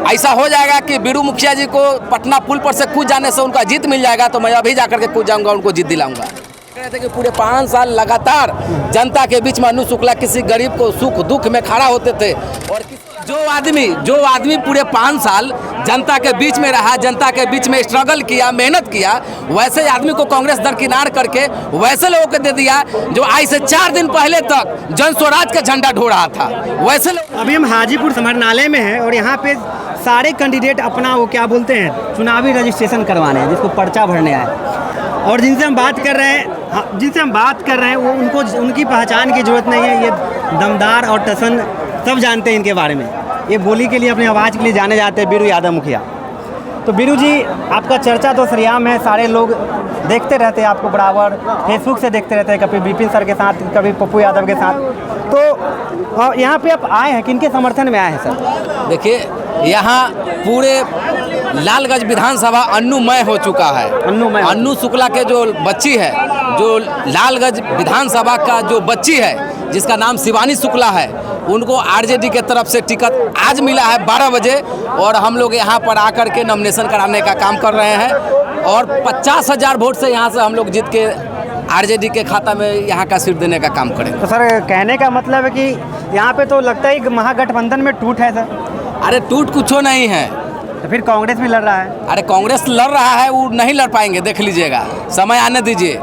ऐसा हो जाएगा कि बीरू मुखिया जी को पटना पुल पर से कूद जाने से उनका जीत मिल जाएगा, तो मैं अभी जाकर के कूद जाऊंगा, उनको जीत दिलाऊंगा। कह रहे थे कि पूरे 5 साल लगातार जनता के बीच में अन्नू शुक्ला किसी गरीब को सुख दुख में खड़ा होते थे, और जो आदमी पूरे 5 साल जनता के बीच में रहा, जनता के बीच में स्ट्रगल किया, मेहनत किया, वैसे आदमी को कांग्रेस दरकिनार करके वैसे लोगों को दे दिया जो आज से 4 दिन पहले तक जन स्वराज का झंडा ढो रहा था। वैसे अभी हम हाजीपुर समाहरणालय में हैं और यहाँ पे सारे कैंडिडेट अपना वो क्या बोलते हैं चुनावी रजिस्ट्रेशन करवाने हैं, जिसको पर्चा भरने आए, और जिनसे हम बात कर रहे हैं वो उनकी पहचान की जरूरत नहीं है। ये दमदार और टसन सब जानते हैं इनके बारे में। ये बोली के लिए, अपनी आवाज़ के लिए जाने जाते हैं बीरू यादव मुखिया। तो बीरू जी, आपका चर्चा तो सरेआम है, सारे लोग देखते रहते हैं आपको बराबर, फेसबुक से देखते रहते हैं, कभी विपिन सर के साथ, कभी पप्पू यादव के साथ। तो यहाँ पे आप आए हैं, किनके समर्थन में आए हैं सर? देखिए, यहाँ पूरे लालगंज विधानसभा अन्नूमय हो चुका है। अन्नू शुक्ला के जो बच्ची है, जो लालगंज विधानसभा का जो बच्ची है जिसका नाम शिवानी शुक्ला है, उनको आरजेडी के तरफ से टिकट आज मिला है 12 बजे, और हम लोग यहाँ पर आकर के नॉमिनेशन कराने का काम कर रहे हैं, और 50,000 वोट से यहाँ से हम लोग जीत के आरजेडी के खाता में यहाँ का सीट देने का काम करेंगे। तो सर, कहने का मतलब है कि यहाँ पे तो लगता है कि महागठबंधन में टूट है सर। अरे टूट कुछ नहीं है, तो फिर कांग्रेस भी लड़ रहा है। अरे कांग्रेस लड़ रहा है, वो नहीं लड़ पाएंगे, देख लीजिएगा, समय आने दीजिए।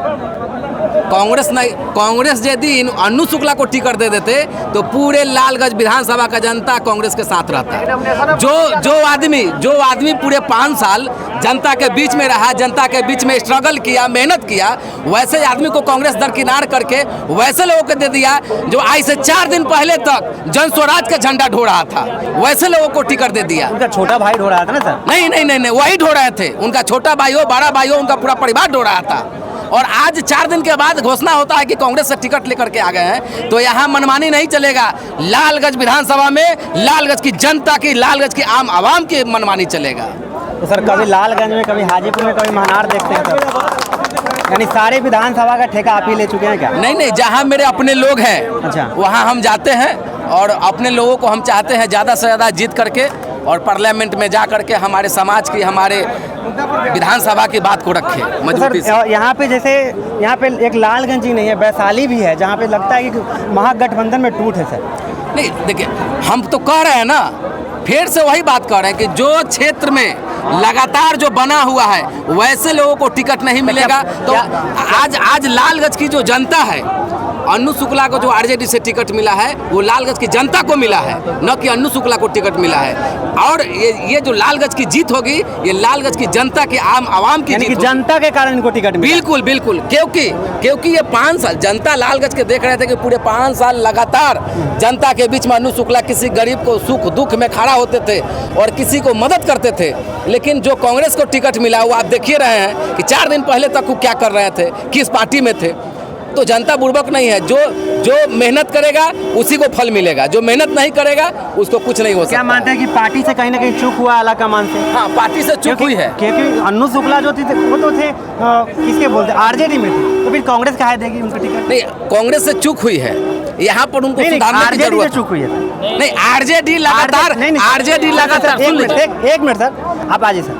कांग्रेस यदि अन्नू शुक्ला को टिकट दे देते तो पूरे लालगंज विधानसभा का जनता कांग्रेस के साथ रहता। जो आदमी पूरे 5 साल जनता के बीच में रहा, जनता के बीच में स्ट्रगल किया, मेहनत किया, वैसे आदमी को कांग्रेस दरकिनार करके वैसे लोगों को दे दिया जो आज से 4 दिन पहले तक जन स्वराज का झंडा ढो रहा था, वैसे लोगों को टिकट दे दिया। उनका छोटा भाई ढो रहा था ना सर? नहीं, वही ढो रहे थे। उनका छोटा भाई हो, बड़ा भाई हो, उनका पूरा परिवार ढो रहा था। और आज 4 दिन के बाद घोषणा होता है कि कांग्रेस से टिकट लेकर के आ गए हैं, तो यहाँ मनमानी नहीं चलेगा। लालगंज विधानसभा में लालगंज की जनता की, लालगंज की आम आवाम की मनमानी चलेगा। तो सर, कभी लालगंज में, कभी हाजीपुर में, कभी महनार देखते हैं सर? यानी सारे विधानसभा का ठेका आप ही ले चुके हैं क्या? नहीं, जहाँ मेरे अपने लोग हैं, अच्छा, वहाँ हम जाते हैं, और अपने लोगों को हम चाहते हैं ज़्यादा से ज़्यादा जीत करके और पार्लियामेंट में जा करके हमारे समाज की, हमारे विधानसभा की बात को रखे मजबूती से। यहाँ पे जैसे यहाँ पे एक लालगंज ही नहीं है, वैशाली भी है, जहाँ पे लगता है कि महागठबंधन में टूट है सर। नहीं, देखिए, हम तो कह रहे हैं ना, फिर से वही बात कर रहे हैं कि जो क्षेत्र में लगातार जो बना हुआ है वैसे लोगों को टिकट नहीं मिलेगा। तो आज लालगंज की जो जनता है, अन्नू शुक्ला को जो आरजेडी से टिकट मिला है वो लालगंज की जनता को मिला है, न कि अन्नू शुक्ला को टिकट मिला है। और ये जो लालगंज की जीत होगी, ये लालगंज की जनता की, आम आवाम की जीत, जनता के कारण इनको टिकट मिला। बिल्कुल, क्योंकि ये 5 साल जनता लालगंज के देख रहे थे कि पूरे 5 साल लगातार जनता के बीच में अन्नू शुक्ला किसी गरीब को सुख दुख में खड़ा होते थे और किसी को मदद करते थे। लेकिन जो कांग्रेस को टिकट मिला वो आप देखिए रहे हैं कि 4 दिन पहले तक वो क्या कर रहे थे, किस पार्टी में थे। तो जनता बुर्बक नहीं है, जो मेहनत करेगा उसी को फल मिलेगा, जो मेहनत नहीं करेगा उसको कुछ नहीं हो सकता। क्या मानते हैं कि पार्टी से कहीं ना कहीं चूक हुआ आलाकमान से? हाँ, पार्टी से चूक हुई है, क्योंकि अन्नू शुक्ला जो थे वो तो थे किसके बोलते, आरजेडी में थे, तो फिर कांग्रेस कहाँ देगी उनको टिकट? नहीं, कांग्रेस से चूक हुई है, यहाँ पर उनको सुधारने की जरूरत है। चूक हुई है नहीं, आरजेडी लगातार एक मिनट सर, आप आइए सर।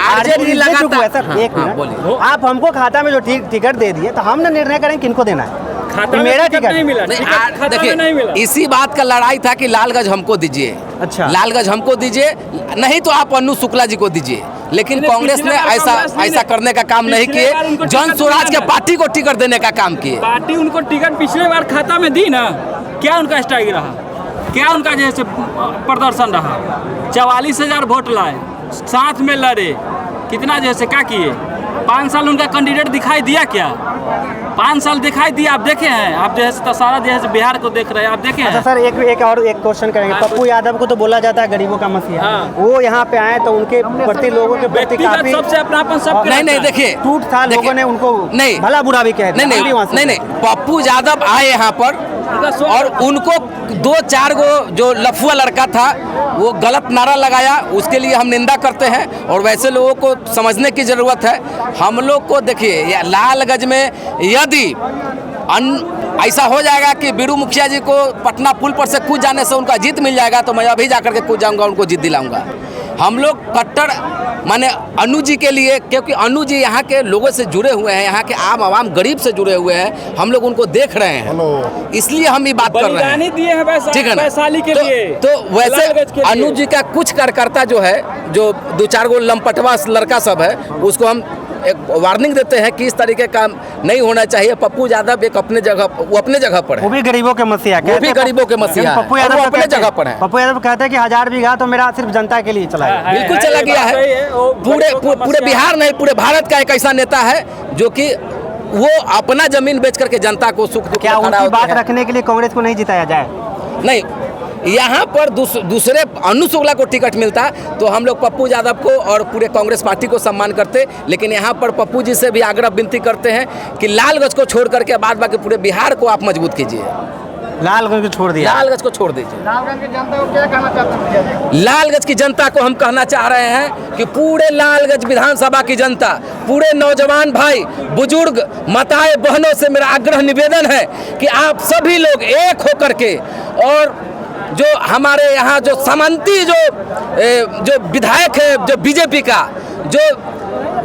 आरजेडी लगातार सर, एक मिनट, आप हमको खाता में जो टिकट दे दिए, तो हम ना निर्णय करें किनको देना है। खाता मेरा टिकट नहीं मिला। देखिए, इसी बात का लड़ाई था कि लालगंज हमको दीजिए। अच्छा, लालगंज हमको दीजिए, नहीं तो आप अन्नू शुक्ला जी को दीजिए। लेकिन कांग्रेस ने ऐसा करने का काम नहीं किए, जन स्वराज के पार्टी को टिकट देने का काम किए। पार्टी उनको टिकट पिछले बार खाता में दी ना, क्या उनका स्टाइल रहा, क्या उनका जैसे प्रदर्शन रहा, 44,000 वोट लाए, साथ में लड़े, कितना जैसे क्या किए। 5 साल उनका कैंडिडेट दिखाई दिया क्या? 5 साल दिखाई दिया, आप देखे हैं? आप जैसे सारा जैसे बिहार को देख रहे हैं, आप देखे हैं? अच्छा सर, एक क्वेश्चन करेंगे। पप्पू यादव को तो बोला जाता है गरीबों का मसीहा, वो यहाँ पे आए तो उनके प्रति, लोगों के प्रति काफी सबसे अपनापन सब। नहीं, देखिए, टूट था, लोगों ने उनको नहीं भला बुरा भी कह दिया। नहीं, पप्पू यादव आए यहाँ पर और उनको 2-4 गो जो लफुआ लड़का था वो गलत नारा लगाया, उसके लिए हम निंदा करते हैं। और वैसे लोगों को समझने की ज़रूरत है। हम लोग को देखिए, लालगंज में यदि ऐसा हो जाएगा कि बीरू मुखिया जी को पटना पुल पर से कूद जाने से उनका जीत मिल जाएगा, तो मैं अभी जाकर के कूद जाऊंगा, उनको जीत दिलाऊंगा। हम लोग कट्टर माने अनु जी के लिए, क्योंकि अनु जी यहाँ के लोगों से जुड़े हुए हैं, यहाँ के आम आवाम गरीब से जुड़े हुए हैं, हम लोग उनको देख रहे हैं, इसलिए हम ये बात कर रहे बलिदानी हैं। दिए हैं ठीक है ना? वैशाली के लिए, तो वैसे लालगंज के लिए। अनु जी का कुछ कार्यकर्ता जो है, जो 2-4 गो लंपटवा लड़का सब है, उसको हम एक वार्निंग देते हैं कि इस तरीके का नहीं होना चाहिए। पप्पू यादव एक अपने जगह, वो अपने जगह पर है, वो भी गरीबों के मसीहा, वो भी गरीबों के मसीहा है, पप्पू और यादव वो तो अपने कहते हैं- जगह पर है। पप्पू यादव कहते हैं कि 1000 बीघा तो मेरा सिर्फ जनता के लिए चला है। बिल्कुल चला गया बात सही है, वो है। पूरे गरीबों का पूरे मसीहा बिहार नहीं, पूरे भारत का एक ऐसा नेता है जो कि वो अपना जमीन बेच करके जनता को सुख दुख क्या में खड़ा उनकी होते बात हैं। रखने के लिए कांग्रेस को नहीं जिताया जाए? नहीं, यहाँ पर दूसरे अनु शुक्ला को टिकट मिलता तो हम लोग पप्पू यादव को और पूरे कांग्रेस पार्टी को सम्मान करते, लेकिन यहाँ पर पप्पू जी से भी आग्रह विनती करते हैं कि लालगंज को छोड़ करके बाद बाकी पूरे बिहार को आप मजबूत कीजिए। लालगंज को छोड़ दिया। लालगंज को छोड़ दीजिए। लालगंज की जनता को क्या कहना चाहते हैं? लालगंज की जनता को हम कहना चाह रहे हैं कि पूरे लालगंज विधानसभा की जनता, पूरे नौजवान भाई, बुजुर्ग, माताएं, बहनों से मेरा आग्रह निवेदन है कि आप सभी लोग एक होकर के, और जो हमारे यहाँ जो सामंती जो विधायक है, जो बीजेपी का जो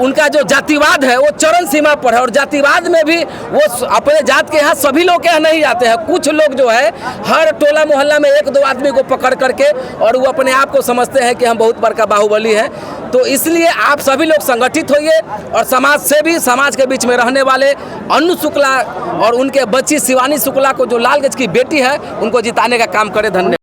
उनका जो जातिवाद है वो चरम सीमा पर है, और जातिवाद में भी वो अपने जात के यहाँ सभी लोग के यहाँ नहीं आते हैं। कुछ लोग जो है हर टोला मोहल्ला में 1-2 आदमी को पकड़ करके, और वो अपने आप को समझते हैं कि हम बहुत बड़का बाहुबली हैं। तो इसलिए आप सभी लोग संगठित होइए, और समाज से भी, समाज के बीच में रहने वाले अनु शुक्ला और उनके बच्ची शिवानी शुक्ला को, जो लालगंज की बेटी है, उनको जिताने का काम करें। धन्यवाद।